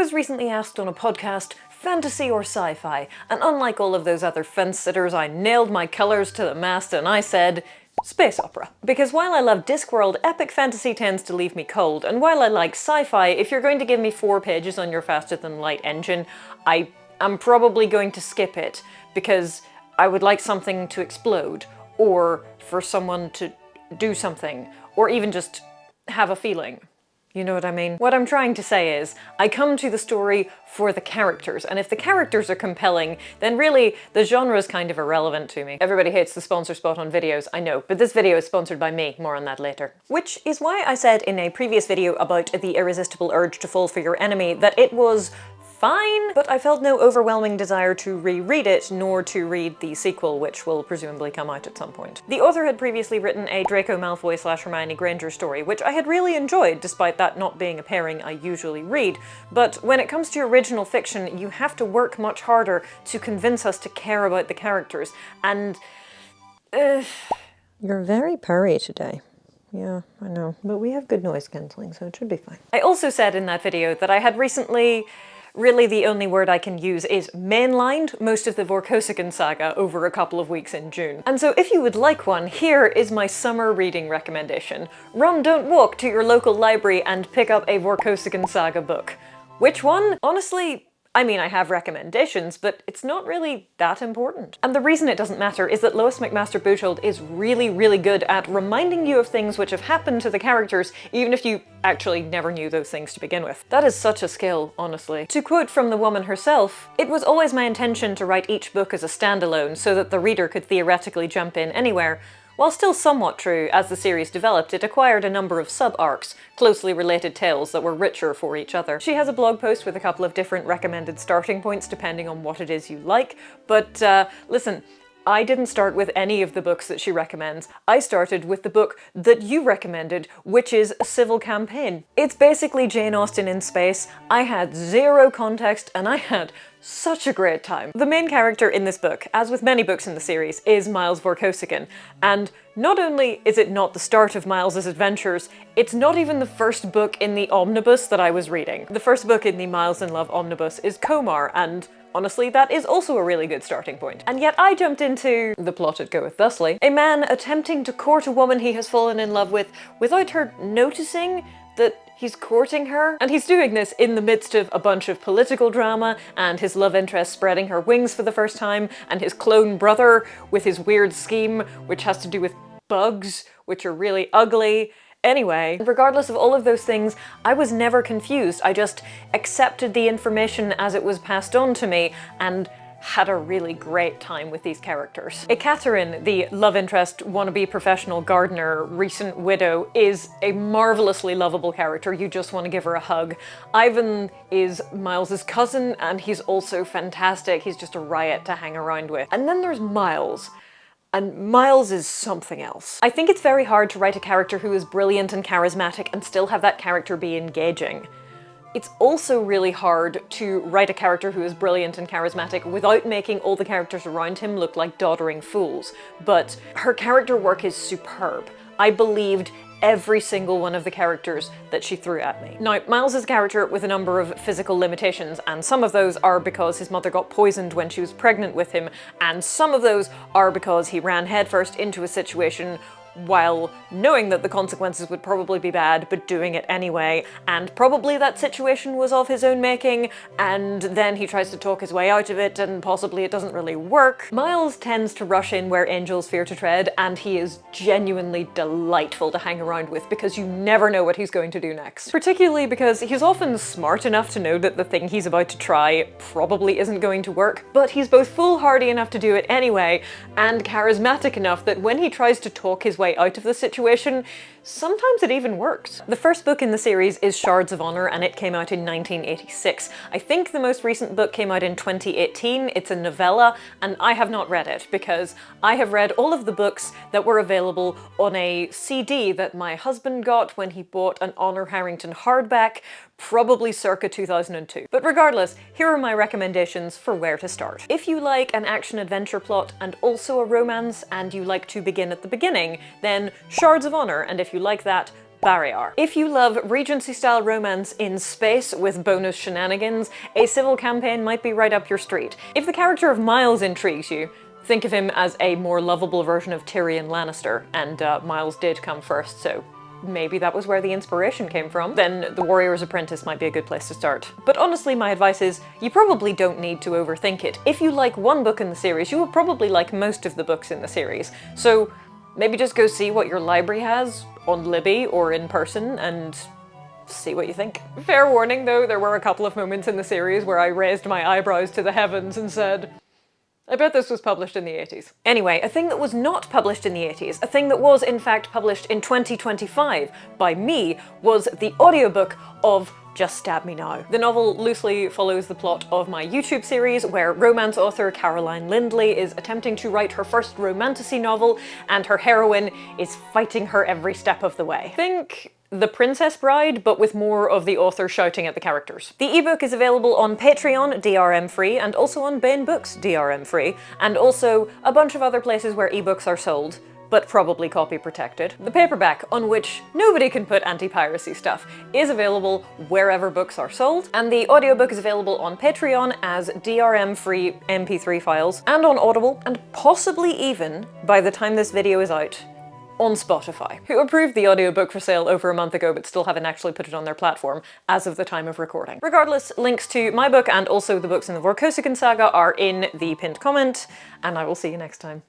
was recently asked on a podcast, fantasy or sci-fi, and unlike all of those other fence-sitters, I nailed my colours to the mast and I said, space opera. Because while I love Discworld, epic fantasy tends to leave me cold, and while I like sci-fi, if you're going to give me 4 pages on your faster-than-light engine, I'm probably going to skip it, because I would like something to explode, or for someone to do something, or even just have a feeling. You know what I mean? What I'm trying to say is, I come to the story for the characters, and if the characters are compelling, then really, the genre is kind of irrelevant to me. Everybody hates the sponsor spot on videos, I know, but this video is sponsored by me, more on that later. Which is why I said in a previous video about the irresistible urge to fall for your enemy that it was fine, but I felt no overwhelming desire to reread it, nor to read the sequel, which will presumably come out at some point. The author had previously written a Draco Malfoy / Hermione Granger story, which I had really enjoyed, despite that not being a pairing I usually read, but when it comes to original fiction, you have to work much harder to convince us to care about the characters, and You're very purry today. Yeah, I know, but we have good noise cancelling, so it should be fine. I also said in that video that I had recently, really the only word I can use is mainlined most of the Vorkosigan Saga over a couple of weeks in June. And so if you would like one, here is my summer reading recommendation. Run, don't walk to your local library and pick up a Vorkosigan Saga book. Which one? Honestly, I mean, I have recommendations, but it's not really that important. And the reason it doesn't matter is that Lois McMaster-Bujold is really, really good at reminding you of things which have happened to the characters, even if you actually never knew those things to begin with. That is such a skill, honestly. To quote from the woman herself, "It was always my intention to write each book as a standalone so that the reader could theoretically jump in anywhere." While still somewhat true, as the series developed, it acquired a number of sub-arcs, closely related tales that were richer for each other. She has a blog post with a couple of different recommended starting points depending on what it is you like, but listen, I didn't start with any of the books that she recommends. I started with the book that you recommended, which is A Civil Campaign. It's basically Jane Austen in space. I had zero context and I had such a great time. The main character in this book, as with many books in the series, is Miles Vorkosigan, and not only is it not the start of Miles's adventures, it's not even the first book in the omnibus that I was reading. The first book in the Miles in Love omnibus is Komar, and honestly, that is also a really good starting point. And yet I jumped into, the plot it goeth thusly, a man attempting to court a woman he has fallen in love with without her noticing that he's courting her. And he's doing this in the midst of a bunch of political drama, and his love interest spreading her wings for the first time, and his clone brother with his weird scheme, which has to do with bugs, which are really ugly. Anyway, regardless of all of those things, I was never confused. I just accepted the information as it was passed on to me, and had a really great time with these characters. Ekaterine, the love interest, wannabe professional gardener, recent widow, is a marvelously lovable character. You just want to give her a hug. Ivan is Miles's cousin, and he's also fantastic. He's just a riot to hang around with. And then there's Miles. And Miles is something else. I think it's very hard to write a character who is brilliant and charismatic and still have that character be engaging. It's also really hard to write a character who is brilliant and charismatic without making all the characters around him look like doddering fools. But her character work is superb. I believed every single one of the characters that she threw at me. Now, Miles is a character with a number of physical limitations, and some of those are because his mother got poisoned when she was pregnant with him, and some of those are because he ran headfirst into a situation while knowing that the consequences would probably be bad, but doing it anyway, and probably that situation was of his own making, and then he tries to talk his way out of it, and possibly it doesn't really work. Miles tends to rush in where angels fear to tread, and he is genuinely delightful to hang around with because you never know what he's going to do next. Particularly because he's often smart enough to know that the thing he's about to try probably isn't going to work, but he's both foolhardy enough to do it anyway, and charismatic enough that when he tries to talk his way out of the situation, sometimes it even works. The first book in the series is Shards of Honor, and it came out in 1986. I think the most recent book came out in 2018. It's a novella, and I have not read it because I have read all of the books that were available on a CD that my husband got when he bought an Honor Harrington hardback, probably circa 2002. But regardless, here are my recommendations for where to start. If you like an action-adventure plot and also a romance, and you like to begin at the beginning, then Shards of Honor, and if you like that, Barrier. If you love Regency-style romance in space with bonus shenanigans, a civil campaign might be right up your street. If the character of Miles intrigues you, think of him as a more lovable version of Tyrion Lannister, and Miles did come first, so maybe that was where the inspiration came from. Then The Warrior's Apprentice might be a good place to start. But honestly, my advice is, you probably don't need to overthink it. If you like one book in the series, you will probably like most of the books in the series. So maybe just go see what your library has on Libby or in person and see what you think. Fair warning though, there were a couple of moments in the series where I raised my eyebrows to the heavens and said, I bet this was published in the 80s. Anyway, a thing that was not published in the 80s, a thing that was in fact published in 2025 by me, was the audiobook of Just Stab Me Now. The novel loosely follows the plot of my YouTube series where romance author Caroline Lindley is attempting to write her first romantasy novel and her heroine is fighting her every step of the way. Think The Princess Bride, but with more of the author shouting at the characters. The ebook is available on Patreon, DRM free, and also on Baen Books, DRM free, and also a bunch of other places where ebooks are sold, but probably copy protected. The paperback, on which nobody can put anti-piracy stuff, is available wherever books are sold, and the audiobook is available on Patreon as DRM-free MP3 files, and on Audible, and possibly even, by the time this video is out, on Spotify, who approved the audiobook for sale over a month ago but still haven't actually put it on their platform as of the time of recording. Regardless, links to my book and also the books in the Vorkosigan Saga are in the pinned comment, and I will see you next time.